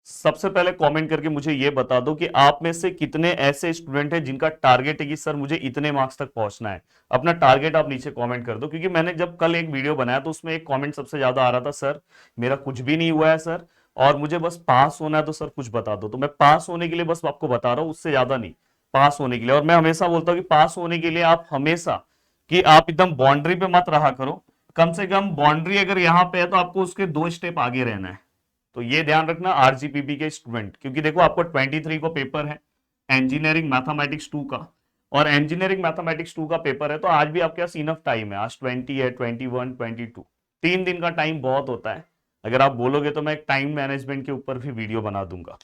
सबसे पहले कमेंट करके मुझे ये बता दो कि आप में से कितने ऐसे स्टूडेंट हैं जिनका टारगेट है कि सर मुझे इतने मार्क्स तक पहुंचना है। अपना टारगेट आप नीचे कमेंट कर दो, क्योंकि मैंने जब कल एक वीडियो बनाया तो उसमें एक कमेंट सबसे ज्यादा आ रहा था, सर मेरा कुछ भी नहीं हुआ है सर, और मुझे बस पास होना है, तो सर कुछ बता दो। तो मैं पास होने के लिए बस आपको बता रहा हूं, उससे ज्यादा नहीं। पास होने के लिए, और मैं हमेशा बोलता हूँ कि पास होने के लिए आप हमेशा कि आप एकदम बाउंड्री पे मत रहा करो। कम से कम बाउंड्री अगर यहाँ पे है तो आपको उसके 2 स्टेप आगे रहना है। तो ये ध्यान रखना आरजीपीपी के स्टूडेंट, क्योंकि देखो आपको 23 को पेपर है इंजीनियरिंग मैथमेटिक्स 2 का, और इंजीनियरिंग मैथमेटिक्स 2 का पेपर है, तो आज भी आपके पास इनफ टाइम है। आज 20 है, 21, 22, 3 दिन का टाइम बहुत होता है। अगर आप बोलोगे तो मैं एक टाइम मैनेजमेंट के ऊपर भी वीडियो बना दूंगा।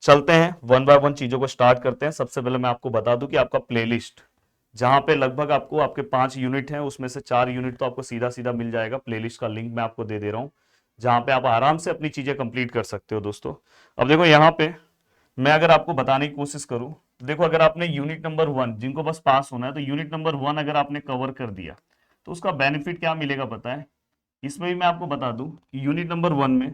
चलते हैं वन बाय वन चीजों को स्टार्ट करते हैं। सबसे पहले मैं आपको बता दूं कि आपका प्लेलिस्ट, जहां पे लगभग आपको आपके 5 यूनिट हैं, उसमें से 4 यूनिट तो आपको सीधा सीधा मिल जाएगा। प्लेलिस्ट का लिंक मैं आपको दे दे रहा हूं, जहां पे आप आराम से अपनी चीजें कंप्लीट कर सकते हो दोस्तों। अब देखो यहाँ पे मैं अगर आपको बताने की कोशिश करूं, देखो अगर आपने यूनिट नंबर 1, जिनको बस पास होना है, तो यूनिट नंबर 1 अगर आपने कवर कर दिया तो उसका बेनिफिट क्या मिलेगा पता है। इसमें भी मैं आपको बता दूं कि यूनिट नंबर 1 में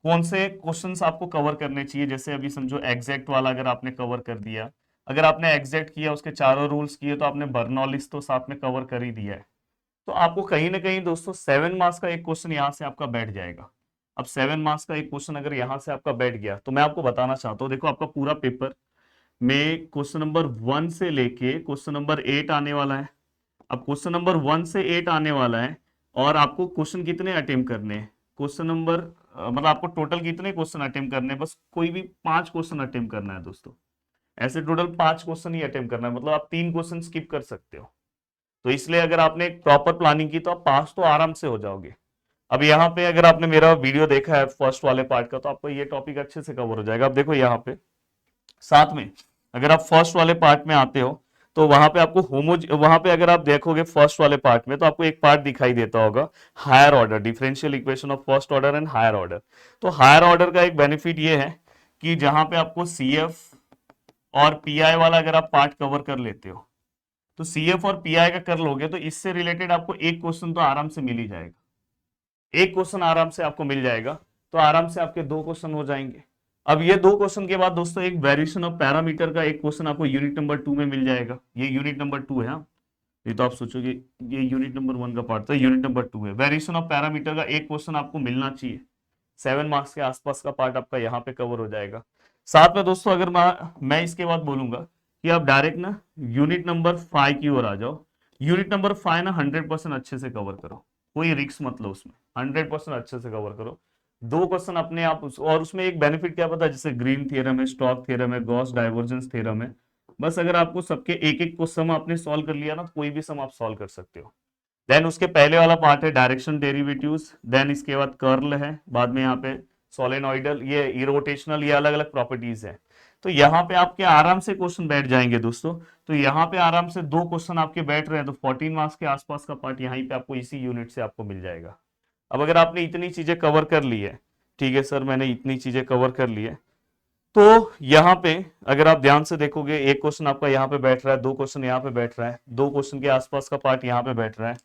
कौन से क्वेश्चंस आपको कवर करने चाहिए। जैसे अभी समझो एग्जैक्ट वाला अगर आपने कवर कर दिया, अगर आपने एग्जैक्ट किया, उसके चारों रूल्स किए, तो आपने बर्नौलिस तो साथ में कवर कर ही दिया है। तो आपको कहीं ना कहीं दोस्तों 7 मार्क्स का एक क्वेश्चन यहाँ से आपका बैठ जाएगा। अब 7 मार्क्स का एक क्वेश्चन अगर यहाँ से आपका बैठ गया, तो मैं आपको बताना चाहता हूँ, देखो आपका पूरा पेपर में क्वेश्चन नंबर 1 से लेके क्वेश्चन नंबर 8 आने वाला है। अब क्वेश्चन नंबर 1 से 8 आने वाला है, और आपको क्वेश्चन कितने अटेम्प्ट करने हैं, क्वेश्चन नंबर मतलब आपको टोटल कितने क्वेश्चन अटेम्प्ट करने हैं, बस कोई भी 5 क्वेश्चन अटेम्प्ट करना है दोस्तों। ऐसे टोटल 5 क्वेश्चन ही अटेम्प्ट करना है, मतलब आप 3 क्वेश्चन स्किप कर सकते हो। तो इसलिए अगर आपने एक प्रॉपर प्लानिंग की तो आप पास तो आराम से हो जाओगे। अब यहाँ पे अगर आपने मेरा वीडियो देखा है फर्स्ट वाले पार्ट का, तो आपको ये टॉपिक अच्छे से कवर हो जाएगा। अब देखो यहाँ पे साथ में अगर आप फर्स्ट वाले पार्ट में आते हो, तो वहां पे आपको वहां पे अगर आप देखोगे फर्स्ट वाले पार्ट में, तो आपको एक पार्ट दिखाई देता होगा higher order, differential equation of first order and higher order. तो हायर ऑर्डर का एक बेनिफिट ये है कि जहां पे आपको सीएफ और पीआई वाला अगर आप पार्ट कवर कर लेते हो, तो सीएफ और पीआई का कर लोगे, तो इससे रिलेटेड आपको एक क्वेश्चन तो आराम से मिल ही जाएगा। एक क्वेश्चन आराम से आपको मिल जाएगा, तो आराम से आपके 2 क्वेश्चन हो जाएंगे। अब ये 2 क्वेश्चन के बाद दोस्तों एक वेरिएशन ऑफ पैरामीटर का एक क्वेश्चन आपको यूनिट नंबर 2 में मिल जाएगा। ये यूनिट नंबर 2 है। हाँ, ये तो आप सोचोगे ये यूनिट नंबर 1 का पार्ट था, यूनिट नंबर 2 है। वेरिएशन ऑफ पैरामीटर का एक क्वेश्चन आपको मिलना चाहिए। 7 मार्क्स के आसपास का पार्ट आपका यहाँ पे कवर हो जाएगा। साथ में दोस्तों अगर मैं इसके बाद बोलूंगा कि आप डायरेक्ट ना यूनिट नंबर 5 की ओर आ जाओ। यूनिट नंबर 5 ना 100% अच्छे से कवर करो, कोई रिक्स मत लो उसमें, 100% अच्छे से कवर करो। 2 क्वेश्चन अपने आप और उसमें एक बेनिफिट क्या पता है, जैसे ग्रीन थ्योरम है, स्टॉक थ्योरम है, गॉस डाइवर्जेंस थ्योरम है। बस अगर आपको सबके एक एक को सम आपने सॉल्व कर लिया ना, तो कोई भी सम आप सॉल्व कर सकते हो। देन उसके पहले वाला पार्ट है डायरेक्शन डेरिवेटिव्स, देन इसके बाद कर्ल है, बाद में यहाँ पे सोलेनोइडल, ये इरोटेशनल, ये अलग अलग प्रॉपर्टीज है। तो यहाँ पे आपके आराम से क्वेश्चन बैठ जाएंगे दोस्तों। तो यहाँ पे आराम से 2 क्वेश्चन आपके बैठ रहे हैं, तो 14 मार्क्स के आसपास का पार्ट यहाँ पे आपको इसी यूनिट से आपको मिल जाएगा। अब अगर आपने इतनी चीजें कवर कर ली है, ठीक है सर मैंने इतनी चीजें कवर कर ली है, तो यहाँ पे अगर आप ध्यान से देखोगे एक क्वेश्चन आपका यहाँ पे बैठ रहा है, 2 क्वेश्चन यहाँ पे बैठ रहा है, 2 क्वेश्चन के आसपास का पार्ट यहाँ पे बैठ रहा है।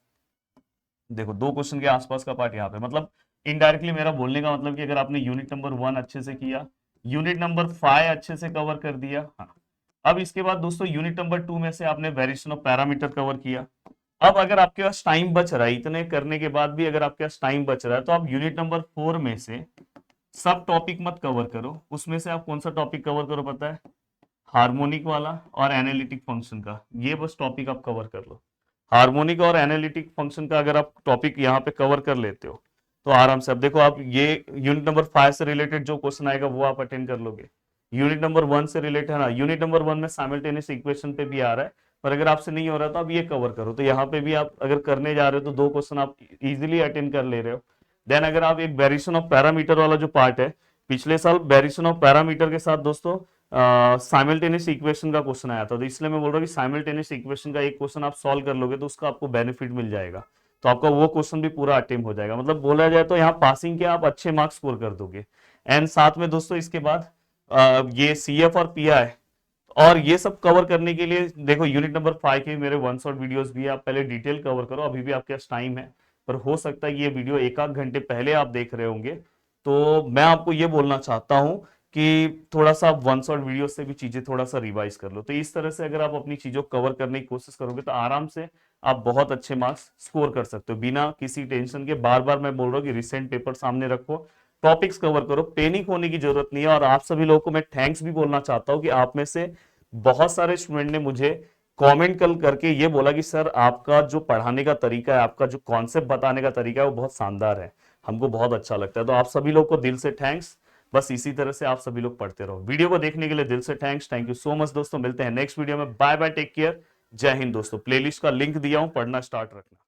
देखो 2 क्वेश्चन के आसपास का पार्ट यहाँ पे, मतलब इनडायरेक्टली मेरा बोलने का मतलब कि अगर आपने यूनिट नंबर 1 अच्छे से किया, यूनिट नंबर 5 अच्छे से कवर कर दिया, हाँ, अब इसके बाद दोस्तों यूनिट नंबर 2 में से आपने वेरिएशन ऑफ पैरामीटर कवर किया। अब अगर आपके पास टाइम बच रहा है, इतने करने के बाद भी अगर आपके पास टाइम बच रहा है, तो आप यूनिट नंबर 4 में से सब टॉपिक मत कवर करो। उसमें से आप कौन सा टॉपिक कवर करो पता है, हार्मोनिक वाला और एनालिटिक फंक्शन का, ये बस टॉपिक आप कवर कर लो। हार्मोनिक और एनालिटिक फंक्शन का अगर आप टॉपिक यहाँ पे कवर कर लेते हो, तो आराम से अब देखो आप ये यूनिट नंबर 5 से रिलेटेड जो क्वेश्चन आएगा वो आप अटेंड कर लोगे। यूनिट नंबर 1 से रिलेटेड है ना, यूनिट नंबर 1 में साइमल्टेनियस इक्वेशन पे भी आ रहा है, पर अगर आपसे नहीं हो रहा तो आप ये कवर करो। तो यहाँ पे भी आप अगर करने जा रहे हो तो 2 क्वेश्चन आप इजिली अटेंड कर ले रहे हो। देन अगर आप एक वेरिएशन ऑफ पैरामीटर वाला जो पार्ट है, पिछले साल वेरिएशन ऑफ पैरामीटर के साथ दोस्तों साइमल्टेनियस इक्वेशन का क्वेश्चन आया था, तो इसलिए मैं बोल रहा हूँ कि साइमल्टेनियस इक्वेशन का एक क्वेश्चन आप सॉल्व कर लोगे तो उसका आपको बेनिफिट मिल जाएगा। तो आपका वो क्वेश्चन भी पूरा अटेम्प्ट हो जाएगा, मतलब बोला जाए तो यहाँ पासिंग के आप अच्छे मार्क्स स्कोर कर दोगे। एंड साथ में दोस्तों इसके बाद ये सीएफ और पीआई और ये सब कवर करने के लिए देखो यूनिट नंबर 5 के मेरे 1 शॉट वीडियोस भी है, आप पहले डिटेल कवर करो, अभी भी आपके पास टाइम है। पर हो सकता है ये वीडियो 1 आध घंटे पहले आप देख रहे होंगे, तो मैं आपको ये बोलना चाहता हूं कि थोड़ा सा आप वन शॉट वीडियो से भी चीजें थोड़ा सा रिवाइज कर लो। तो इस तरह से अगर आप अपनी चीजों को कवर करने की कोशिश करोगे तो आराम से आप बहुत अच्छे मार्क्स स्कोर कर सकते हो बिना किसी टेंशन के। बार बार मैं बोल रहा हूँ कि रिसेंट पेपर सामने रखो, टॉपिक्स कवर करो, पैनिक होने की जरूरत नहीं है। और आप सभी लोगों को मैं थैंक्स भी बोलना चाहता हूँ कि आप में से बहुत सारे स्टूडेंट ने मुझे कमेंट कल करके ये बोला कि सर आपका जो पढ़ाने का तरीका है, आपका जो कॉन्सेप्ट बताने का तरीका है वो बहुत शानदार है, हमको बहुत अच्छा लगता है। तो आप सभी लोग को दिल से थैंक्स। बस इसी तरह से आप सभी लोग पढ़ते रहो। वीडियो को देखने के लिए दिल से thanks, thank you so much दोस्तों। मिलते हैं नेक्स्ट वीडियो में। बाय बाय, टेक केयर, जय हिंद दोस्तों। प्लेलिस्ट का लिंक दिया हूं, पढ़ना स्टार्ट रखना।